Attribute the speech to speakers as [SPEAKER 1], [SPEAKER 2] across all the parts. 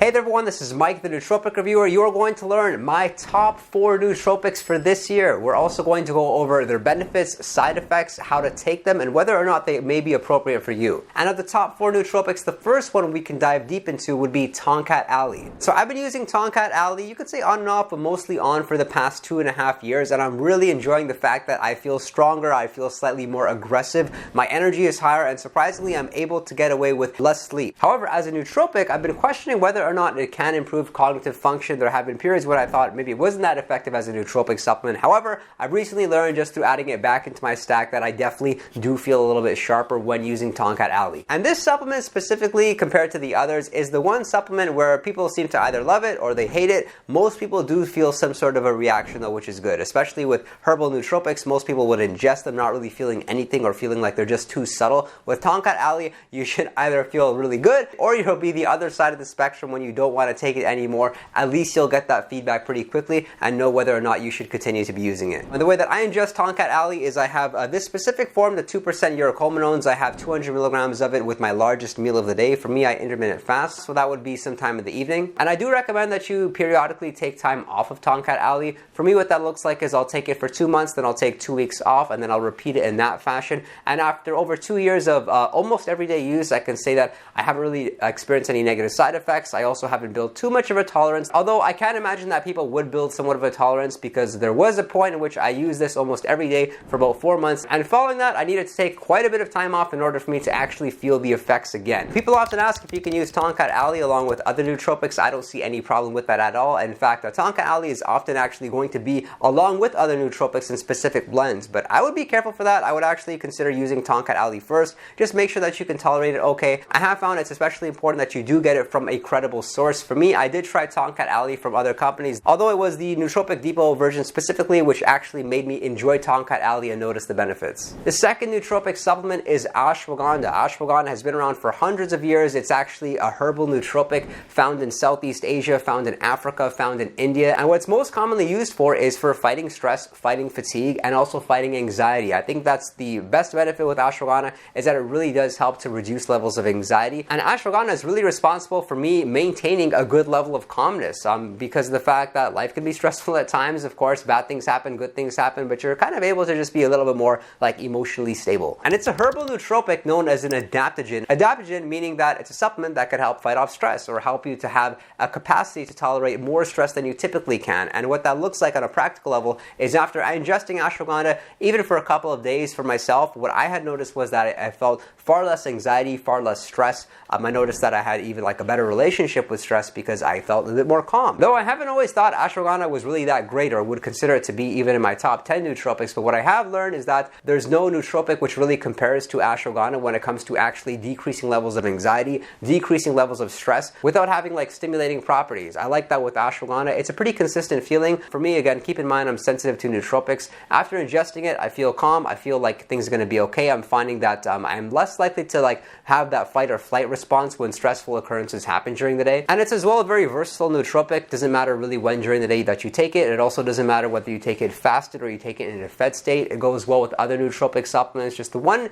[SPEAKER 1] Hey there everyone, this is Mike, the Nootropic Reviewer. You are going to learn my top 4 nootropics for this year. We're also going to go over their benefits, side effects, how to take them, and whether or not they may be appropriate for you. And of the top 4 nootropics, the first one we can dive deep into would be Tongkat Ali. So I've been using Tongkat Ali, you could say on and off, but mostly on for the past 2.5 years, and I'm really enjoying the fact that I feel stronger, I feel slightly more aggressive, my energy is higher, and surprisingly I'm able to get away with less sleep. However, as a nootropic, I've been questioning whether or not it can improve cognitive function. There have been periods when I thought maybe it wasn't that effective as a nootropic supplement. However, I've recently learned just through adding it back into my stack that I definitely do feel a little bit sharper when using Tongkat Ali. And this supplement specifically, compared to the others, is the one supplement where people seem to either love it or they hate it. Most people do feel some sort of a reaction though, which is good. Especially with herbal nootropics, most people would ingest them not really feeling anything or feeling like they're just too subtle. With Tongkat Ali, you should either feel really good or you'll be the other side of the spectrum when you don't want to take it anymore. At least you'll get that feedback pretty quickly and know whether or not you should continue to be using it. And the way that I ingest Tongkat Ali is I have this specific form, the 2% urocolmanones. I have 200 milligrams of it with my largest meal of the day. For me, I intermittent fast, so that would be sometime in the evening. And I do recommend that you periodically take time off of Tongkat Ali. For me, what that looks like is I'll take it for 2 months, then I'll take 2 weeks off, and then I'll repeat it in that fashion. And after over 2 years of almost everyday use, I can say that I haven't really experienced any negative side effects. I also haven't built too much of a tolerance, although I can imagine that people would build somewhat of a tolerance because there was a point in which I used this almost every day for about 4 months, and following that I needed to take quite a bit of time off in order for me to actually feel the effects again. People often ask if you can use Tongkat Ali along with other nootropics. I don't see any problem with that at all. In fact, Tongkat Ali is often actually going to be along with other nootropics in specific blends, but I would be careful for that. I would actually consider using Tongkat Ali first. Just make sure that you can tolerate it okay. I have found it's especially important that you do get it from a credible source. For me, I did try Tongkat Ali from other companies, although it was the Nootropics Depot version specifically which actually made me enjoy Tongkat Ali and notice the benefits. The second nootropic supplement is ashwagandha. Ashwagandha has been around for hundreds of years. It's actually a herbal nootropic found in Southeast Asia, found in Africa, found in India, and what's most commonly used for is for fighting stress, fighting fatigue, and also fighting anxiety. I think that's the best benefit with ashwagandha, is that it really does help to reduce levels of anxiety, and ashwagandha is really responsible for me maintaining a good level of calmness because of the fact that life can be stressful at times. Of course, bad things happen, good things happen, but you're kind of able to just be a little bit more like emotionally stable. And it's a herbal nootropic known as an adaptogen. Adaptogen meaning that it's a supplement that could help fight off stress or help you to have a capacity to tolerate more stress than you typically can. And what that looks like on a practical level is after ingesting ashwagandha, even for a couple of days for myself, what I had noticed was that I felt far less anxiety, far less stress. I noticed that I had even like a better relationship with stress because I felt a bit more calm. Though I haven't always thought ashwagandha was really that great or would consider it to be even in my top 10 nootropics, but what I have learned is that there's no nootropic which really compares to ashwagandha when it comes to actually decreasing levels of anxiety, decreasing levels of stress without having like stimulating properties. I like that with ashwagandha. It's a pretty consistent feeling. For me, again, keep in mind I'm sensitive to nootropics. After ingesting it, I feel calm. I feel like things are going to be okay. I'm finding that I'm less likely to like have that fight or flight response when stressful occurrences happen during the day. And it's as well a very versatile nootropic. Doesn't matter really when during the day that you take it. It also doesn't matter whether you take it fasted or you take it in a fed state. It goes well with other nootropic supplements. Just the one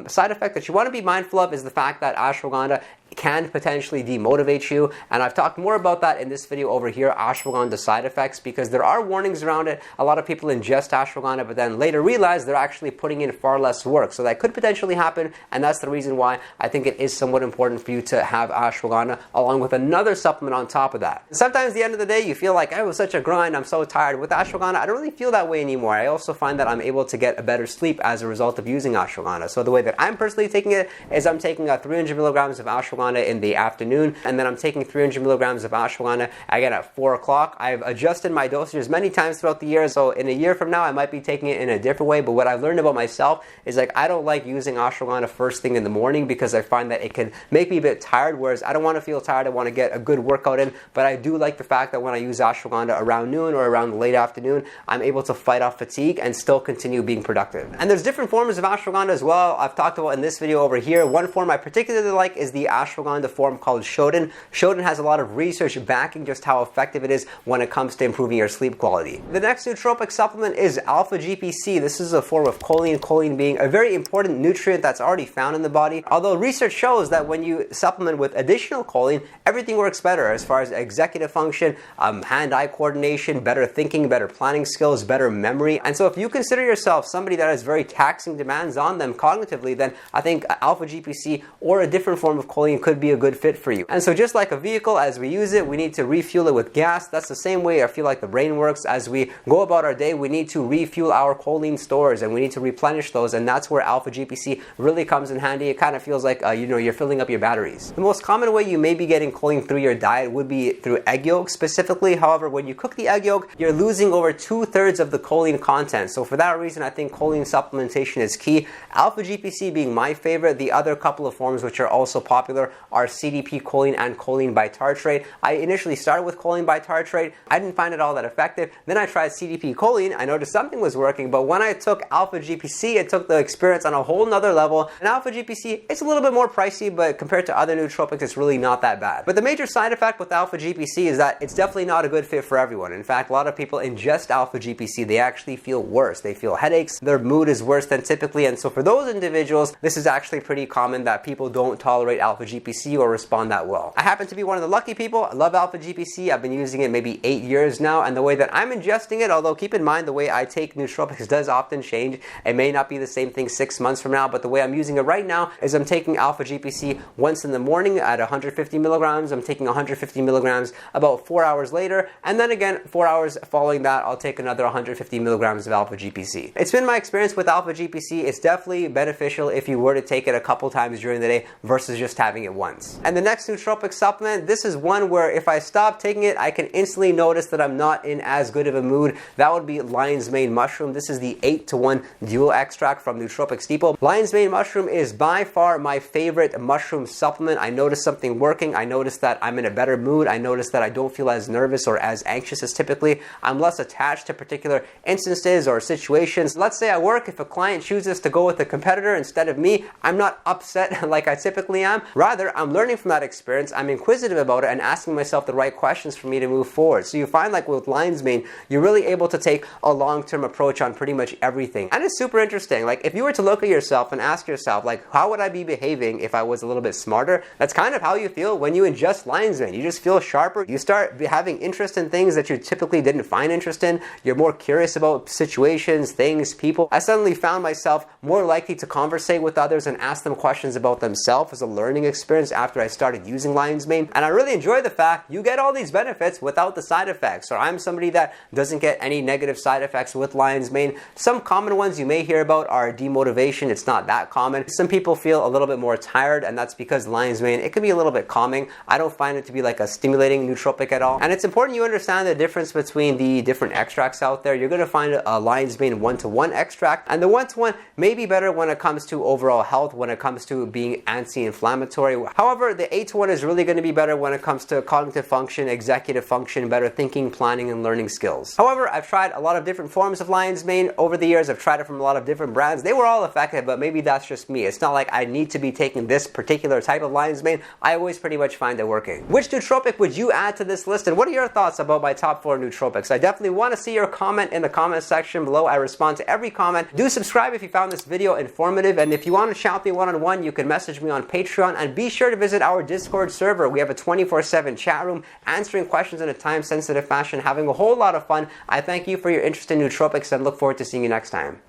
[SPEAKER 1] side effect that you want to be mindful of is the fact that ashwagandha can potentially demotivate you, and I've talked more about that in this video over here, ashwagandha side effects, because there are warnings around it. A lot of people ingest ashwagandha but then later realize they're actually putting in far less work, so that could potentially happen, and that's the reason why I think it is somewhat important for you to have ashwagandha along with another supplement on top of that. Sometimes at the end of the day you feel like, it was such a grind, I'm so tired. With ashwagandha, I don't really feel that way anymore. I also find that I'm able to get a better sleep as a result of using ashwagandha. So the way that I'm personally taking it is I'm taking 300 milligrams of ashwagandha in the afternoon, and then I'm taking 300 milligrams of ashwagandha again at 4 o'clock. I've adjusted my dosages many times throughout the year, so in a year from now I might be taking it in a different way, but what I've learned about myself is like I don't like using ashwagandha first thing in the morning because I find that it can make me a bit tired, whereas I don't want to feel tired. I want to get a good workout in, but I do like the fact that when I use ashwagandha around noon or around the late afternoon, I'm able to fight off fatigue and still continue being productive. And there's different forms of ashwagandha as well. I've talked about in this video over here. One form I particularly like is the ashwagandha ashwagandha form called Shodan. Shodan has a lot of research backing just how effective it is when it comes to improving your sleep quality. The next nootropic supplement is alpha-GPC. This is a form of choline, choline being a very important nutrient that's already found in the body. Although research shows that when you supplement with additional choline, everything works better as far as executive function, hand-eye coordination, better thinking, better planning skills, better memory. And so if you consider yourself somebody that has very taxing demands on them cognitively, then I think alpha-GPC or a different form of choline could be a good fit for you. And so just like a vehicle, as we use it, we need to refuel it with gas. That's the same way I feel like the brain works. As we go about our day, we need to refuel our choline stores and we need to replenish those, and that's where alpha-GPC really comes in handy. It kind of feels like you're filling up your batteries. The most common way you may be getting choline through your diet would be through egg yolk specifically. However, when you cook the egg yolk, you're losing over 2/3 of the choline content. So for that reason, I think choline supplementation is key. Alpha-GPC being my favorite. The other couple of forms which are also popular are CDP choline and choline bitartrate. I initially started with choline bitartrate. I didn't find it all that effective. Then I tried CDP choline. I noticed something was working, but when I took alpha-GPC, it took the experience on a whole nother level. And alpha-GPC, it's a little bit more pricey, but compared to other nootropics, it's really not that bad. But the major side effect with alpha-GPC is that it's definitely not a good fit for everyone. In fact, a lot of people ingest alpha-GPC, they actually feel worse. They feel headaches, their mood is worse than typically, and so for those individuals, this is actually pretty common that people don't tolerate alpha-GPC or respond that well. I happen to be one of the lucky people. I love alpha-GPC. I've been using it maybe 8 years now, and the way that I'm ingesting it, although keep in mind the way I take nootropics does often change. It may not be the same thing 6 months from now, but the way I'm using it right now is I'm taking alpha-GPC once in the morning at 150 milligrams. I'm taking 150 milligrams about 4 hours later, and then again 4 hours following that, I'll take another 150 milligrams of alpha-GPC. It's been my experience with alpha-GPC. It's definitely beneficial if you were to take it a couple times during the day versus just having it once. And the next nootropic supplement, this is one where if I stop taking it, I can instantly notice that I'm not in as good of a mood. That would be lion's mane mushroom. This is the 8-to-1 dual extract from Nootropics Depot. Lion's mane mushroom is by far my favorite mushroom supplement. I noticed something working. I noticed that I'm in a better mood. I noticed that I don't feel as nervous or as anxious as typically. I'm less attached to particular instances or situations. Let's say at work, if a client chooses to go with a competitor instead of me, I'm not upset like I typically am. Rather, I'm learning from that experience. I'm inquisitive about it and asking myself the right questions for me to move forward. So you find like with lion's mane, you're really able to take a long-term approach on pretty much everything. And it's super interesting. Like if you were to look at yourself and ask yourself, like, how would I be behaving if I was a little bit smarter? That's kind of how you feel when you ingest lion's mane. You just feel sharper. You start having interest in things that you typically didn't find interest in. You're more curious about situations, things, people. I suddenly found myself more likely to conversate with others and ask them questions about themselves as a learning experience after I started using lion's mane. And I really enjoy the fact you get all these benefits without the side effects. So I'm somebody that doesn't get any negative side effects with lion's mane. Some common ones you may hear about are demotivation. It's not that common. Some people feel a little bit more tired, and that's because lion's mane, it can be a little bit calming. I don't find it to be like a stimulating nootropic at all. And it's important you understand the difference between the different extracts out there. You're going to find a lion's mane 1-to-1 extract, and the 1-to-1 may be better when it comes to overall health, when it comes to being anti-inflammatory. However, the 8-to-1 is really going to be better when it comes to cognitive function, executive function, better thinking, planning, and learning skills. However, I've tried a lot of different forms of lion's mane over the years. I've tried it from a lot of different brands. They were all effective, but maybe that's just me. It's not like I need to be taking this particular type of lion's mane. I always pretty much find it working. Which nootropic would you add to this list, and what are your thoughts about my top 4 nootropics? I definitely want to see your comment in the comment section below. I respond to every comment. Do subscribe if you found this video informative, and if you want to chat with me one-on-one, you can message me on Patreon, and be sure to visit our Discord server. We have a 24/7 chat room, answering questions in a time-sensitive fashion, having a whole lot of fun. I thank you for your interest in nootropics and look forward to seeing you next time.